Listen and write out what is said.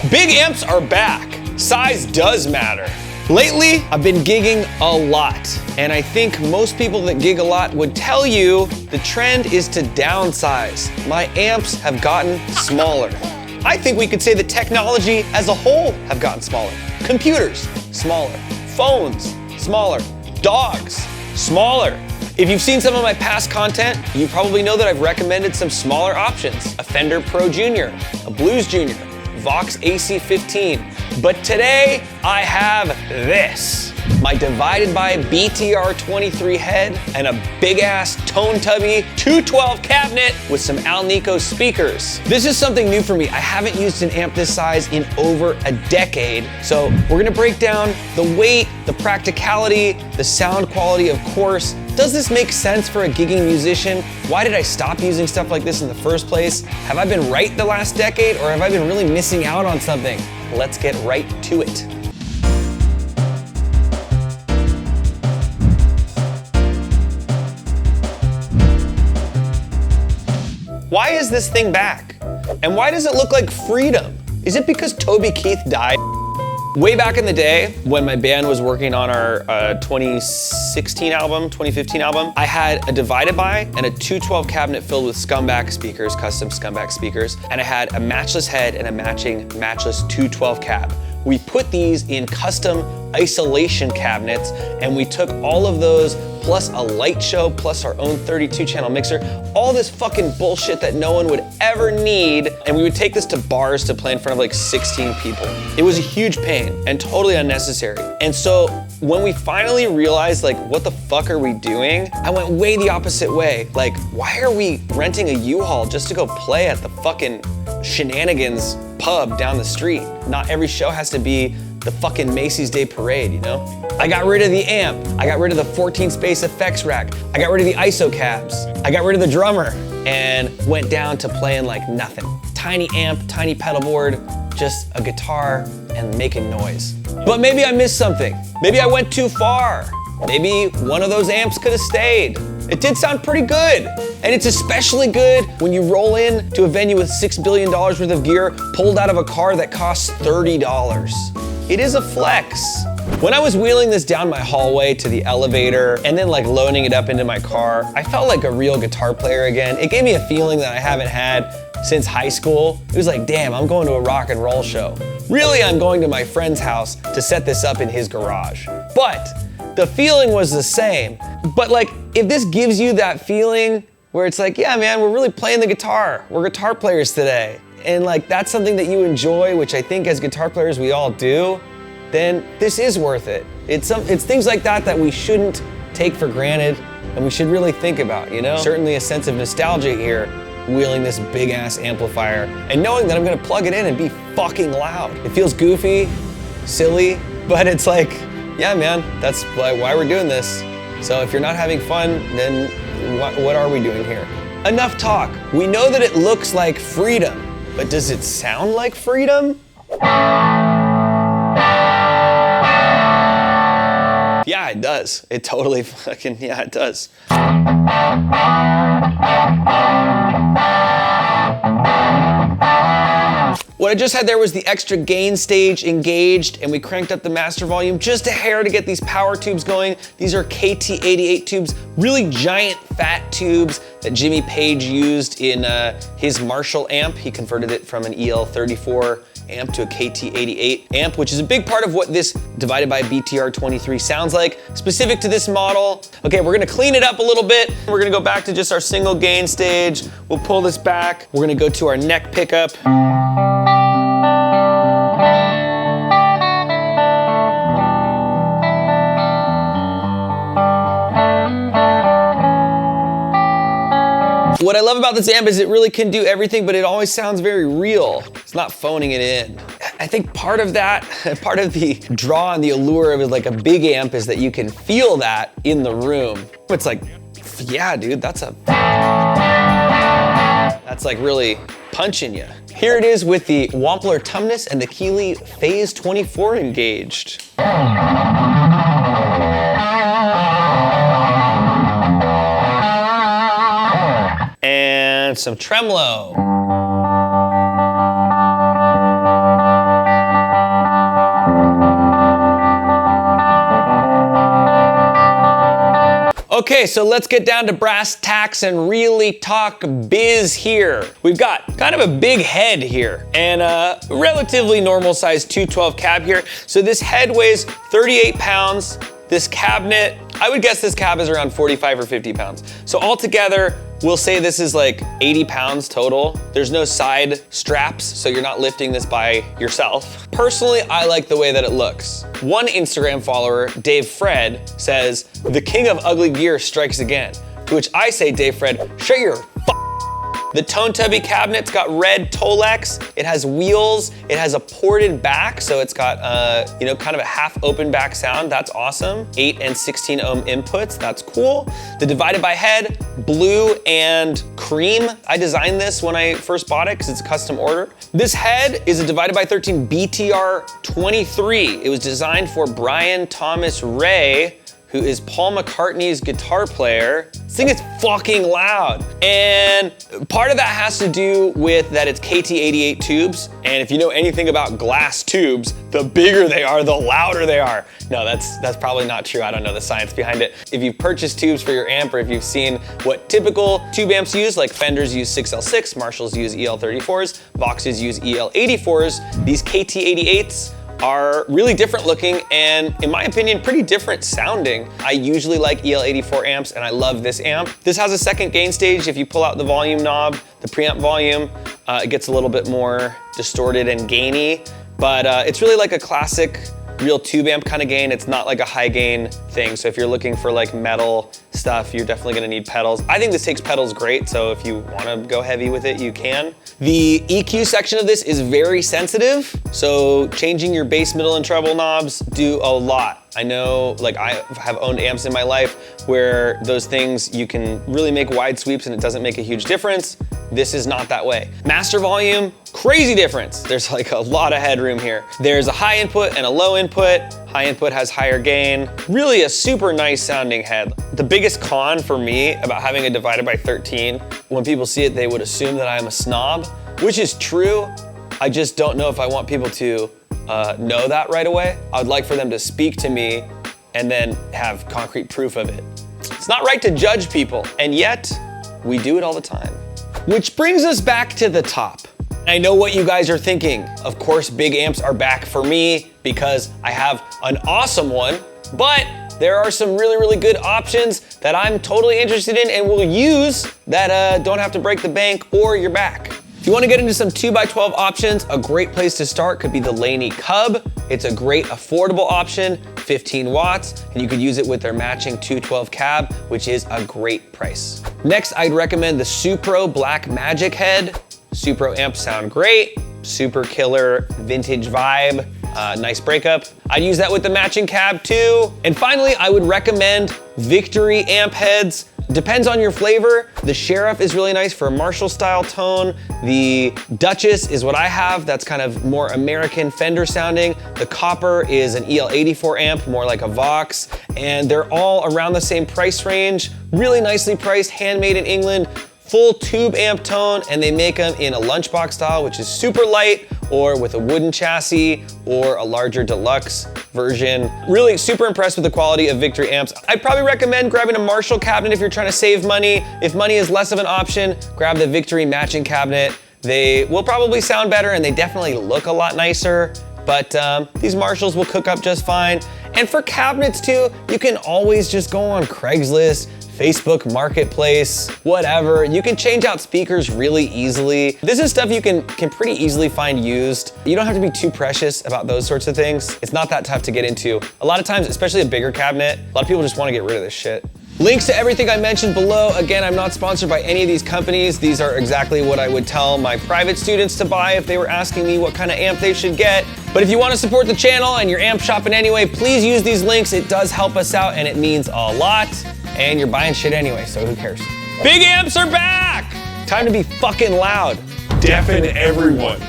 Big amps are back. Size does matter. Lately, I've been gigging a lot, and I think most people that gig a lot would tell you the trend is to downsize. My amps have gotten smaller. I think we could say the technology as a whole have gotten smaller. Computers, smaller. Phones, smaller. Dogs, smaller. If you've seen some of my past content, you probably know that I've recommended some smaller options. A Fender Pro Junior, a Blues Junior, Vox AC15. But today, I have this. My divided by BTR23 head and a big ass tone tubby 212 cabinet with some Alnico speakers. This is something new for me. I haven't used an amp this size in over a decade. So we're gonna break down the weight, the practicality, the sound quality, of course. Does this make sense for a gigging musician? Why did I stop using stuff like this in the first place? Have I been right the last decade, or have I been really missing out on something? Let's get right to it. Why is this thing back? And why does it look like freedom? Is it because Toby Keith died? Way back in the day, when my band was working on our 2016 album, 2015 album, I had a divided by and a 212 cabinet filled with scumbag speakers, custom scumbag speakers, and I had a matchless head and a matching matchless 212 cab. We put these in custom isolation cabinets, and we took all of those plus a light show, plus our own 32 channel mixer, all this fucking bullshit that no one would ever need, and we would take this to bars to play in front of like 16 people. It was a huge pain and totally unnecessary. And so when we finally realized like, what the fuck are we doing? I went way the opposite way. Like, why are we renting a U-Haul just to go play at the fucking Shenanigans pub down the street? Not every show has to be the fucking Macy's Day Parade, you know? I got rid of the amp. I got rid of the 14 space effects rack. I got rid of the ISO cabs. I got rid of the drummer and went down to playing like nothing. Tiny amp, tiny pedal board, just a guitar and making noise. But maybe I missed something. Maybe I went too far. Maybe one of those amps could have stayed. It did sound pretty good. And it's especially good when you roll in to a venue with $6 billion worth of gear pulled out of a car that costs $30. It is a flex. When I was wheeling this down my hallway to the elevator and then like loading it up into my car, I felt like a real guitar player again. It gave me a feeling that I haven't had since high school. It was like, damn, I'm going to a rock and roll show. Really, I'm going to my friend's house to set this up in his garage. But the feeling was the same. But like, if this gives you that feeling where it's like, yeah, man, we're really playing the guitar. We're guitar players today. And like, that's something that you enjoy, which I think as guitar players we all do, then this is worth it. It's things like that that we shouldn't take for granted and we should really think about, you know? Certainly a sense of nostalgia here, wheeling this big ass amplifier and knowing that I'm gonna plug it in and be fucking loud. It feels goofy, silly, but it's like, yeah, man, that's why we're doing this. So if you're not having fun, then what are we doing here? Enough talk. We know that it looks like freedom, but does it sound like freedom? Yeah, it does. It totally fucking, yeah, it does. What I just had there was the extra gain stage engaged, and we cranked up the master volume just a hair to get these power tubes going. These are KT88 tubes, really giant fat tubes that Jimmy Page used in his Marshall amp. He converted it from an EL34 amp to a KT88 amp, which is a big part of what this divided by BTR23 sounds like, specific to this model. Okay, we're gonna clean it up a little bit. We're gonna go back to just our single gain stage. We'll pull this back. We're gonna go to our neck pickup. What I love about this amp is it really can do everything, but it always sounds very real. It's not phoning it in. I think part of that, part of the draw and the allure of like a big amp is that you can feel that in the room. It's like, yeah, dude, that's like really punching you. Here it is with the Wampler Tumnus and the Keeley Phase 24 engaged. And some tremolo. Okay, so let's get down to brass tacks and really talk biz here. We've got kind of a big head here and a relatively normal size 212 cab here. So this head weighs 38 pounds. This cabinet, I would guess this cab is around 45 or 50 pounds. So altogether, we'll say this is like 80 pounds total. There's no side straps, so you're not lifting this by yourself. Personally, I like the way that it looks. One Instagram follower, Dave Fred, says, "The king of ugly gear strikes again." To which I say, Dave Fred, shut your The Tone Tubby cabinet's got red Tolex. It has wheels. It has a ported back, so it's got kind of a half open back sound. That's awesome. 8 and 16 ohm inputs. That's cool. The divided by head, blue and cream. I designed this when I first bought it because it's a custom order. This head is a divided by 13 BTR 23. It was designed for Brian Thomas Ray, who is Paul McCartney's guitar player. This thing is fucking loud. And part of that has to do with that it's KT88 tubes. And if you know anything about glass tubes, the bigger they are, the louder they are. No, that's probably not true. I don't know the science behind it. If you've purchased tubes for your amp, or if you've seen what typical tube amps use, like Fenders use 6L6, Marshalls use EL34s, Voxes use EL84s, these KT88s are really different looking and, in my opinion, pretty different sounding. I usually like EL84 amps and I love this amp. This has a second gain stage. If you pull out the volume knob, the preamp volume, it gets a little bit more distorted and gainy, but it's really like a classic real tube amp kind of gain. It's not like a high gain thing. So if you're looking for like metal stuff, you're definitely gonna need pedals. I think this takes pedals great, so if you wanna go heavy with it, you can. The EQ section of this is very sensitive, so changing your bass, middle, and treble knobs do a lot. I know, like I have owned amps in my life where those things, you can really make wide sweeps and it doesn't make a huge difference. This is not that way. Master volume, crazy difference. There's like a lot of headroom here. There's a high input and a low input. High input has higher gain. Really a super nice sounding head. The biggest con for me about having a divided by 13, when people see it, they would assume that I'm a snob, which is true. I just don't know if I want people to know that right away. I would like for them to speak to me and then have concrete proof of it. It's not right to judge people, and yet we do it all the time. Which brings us back to the top. I know what you guys are thinking. Of course, big amps are back for me because I have an awesome one, but there are some really, really good options that I'm totally interested in and will use that don't have to break the bank or your back. If you want to get into some 2x12 options, a great place to start could be the Laney Cub. It's a great affordable option, 15 watts, and you could use it with their matching 212 cab, which is a great price. Next, I'd recommend the Supro Black Magic Head. Supro amps sound great, super killer vintage vibe, nice breakup. I'd use that with the matching cab too. And finally, I would recommend Victory amp heads. Depends on your flavor. The Sheriff is really nice for a Marshall style tone. The Duchess is what I have. That's kind of more American Fender sounding. The Copper is an EL84 amp, more like a Vox. And they're all around the same price range. Really nicely priced, handmade in England. Full tube amp tone, and they make them in a lunchbox style, which is super light, or with a wooden chassis, or a larger deluxe version. Really super impressed with the quality of Victory amps. I'd probably recommend grabbing a Marshall cabinet if you're trying to save money. If money is less of an option, grab the Victory matching cabinet. They will probably sound better and they definitely look a lot nicer, but these Marshalls will cook up just fine. And for cabinets too, you can always just go on Craigslist, Facebook Marketplace, whatever. You can change out speakers really easily. This is stuff you can pretty easily find used. You don't have to be too precious about those sorts of things. It's not that tough to get into. A lot of times, especially a bigger cabinet, a lot of people just want to get rid of this shit. Links to everything I mentioned below. Again, I'm not sponsored by any of these companies. These are exactly what I would tell my private students to buy if they were asking me what kind of amp they should get. But if you want to support the channel and you're amp shopping anyway, please use these links. It does help us out and it means a lot. And you're buying shit anyway, so who cares? Big amps are back! Time to be fucking loud. Deafen everyone.